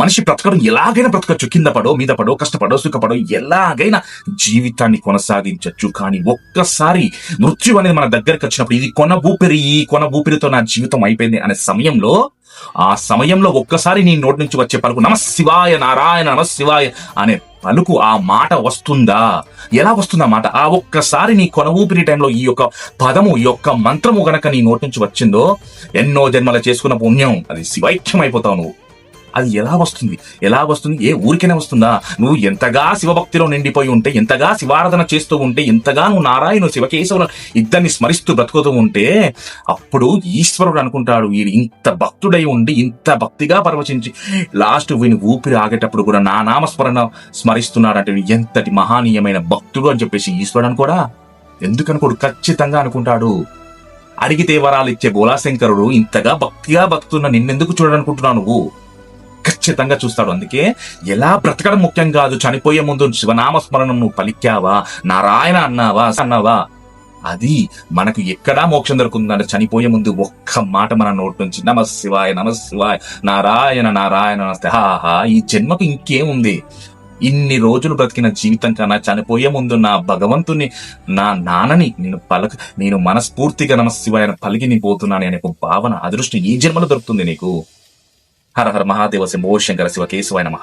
మనిషి బ్రతకడం ఎలాగైనా బ్రతకచ్చు, కింద పడో మీద పడో కష్టపడో సుఖపడో ఎలాగైనా జీవితాన్ని కొనసాగించచ్చు. కానీ ఒక్కసారి మృత్యు అనేది మన దగ్గరికి వచ్చినప్పుడు, ఇది ఈ కొన ఊపిరితో నా జీవితం అయిపోయింది అనే సమయంలో, ఆ సమయంలో ఒక్కసారి నీ నోటి నుంచి వచ్చే పలుకు నమశివాయ నారాయణ నమశివాయ అనే పలుకు, ఆ మాట వస్తుందా? ఎలా వస్తుందా మాట? ఆ ఒక్కసారి నీ కొన ఊపిరి టైంలో ఈ యొక్క పదము, ఈ యొక్క మంత్రము గనక నీ నోటి నుంచి వచ్చిందో, ఎన్నో జన్మల చేసుకున్న పుణ్యం, అది శివైక్యం అయిపోతావు నువ్వు. అది ఎలా వస్తుంది? ఏ ఊరికైనా వస్తుందా? నువ్వు ఎంతగా శివభక్తిలో నిండిపోయి ఉంటే, ఎంతగా శివారాధన చేస్తూ ఉంటే, ఎంతగా నువ్వు నారాయణ శివకేశవుల ఇద్దరిని స్మరిస్తూ బ్రతుకుతూ ఉంటే, అప్పుడు ఈశ్వరుడు అనుకుంటాడు, వీడు ఇంత భక్తుడై ఉండి ఇంత భక్తిగా పరవశించి లాస్ట్ వీని ఊపిరి ఆగేటప్పుడు కూడా నా నామస్మరణ స్మరిస్తున్నాడంటే ఎంతటి మహానీయమైన భక్తుడు అని చెప్పేసి ఈశ్వరుడు అనుకోడా? ఎందుకనుకోడు? ఖచ్చితంగా అనుకుంటాడు. అడిగితే వరాలు ఇచ్చే బోలాశంకరుడు ఇంతగా భక్తిగా బతుకుతున్న నిన్నెందుకు చూడాలనుకుంటున్నావు నువ్వు? ఖచ్చితంగా చూస్తాడు. అందుకే ఎలా బ్రతకడం ముఖ్యం కాదు, చనిపోయే ముందు శివనామస్మరణం నువ్వు పలికావా, నారాయణ అన్నావా, అది మనకు ఎక్కడా మోక్షం దొరుకుతుందంటే చనిపోయే ముందు ఒక్క మాట మన నోటి నుంచి నమశివాయ నారాయణ నమస్తే. హాహా, ఈ జన్మకు ఇంకేముంది? ఇన్ని రోజులు బ్రతికిన జీవితం కన్నా చనిపోయే ముందు నా భగవంతుని, నా నాన్నని నేను మనస్ఫూర్తిగా నమశివాయ పలికి నీ పోతున్నాను అనే భావన, అదృష్టం ఈ జన్మలో దొరుకుతుంది నీకు. హర హర మహాదేవ శంభో శంకర శివ కేశవాయ నమః.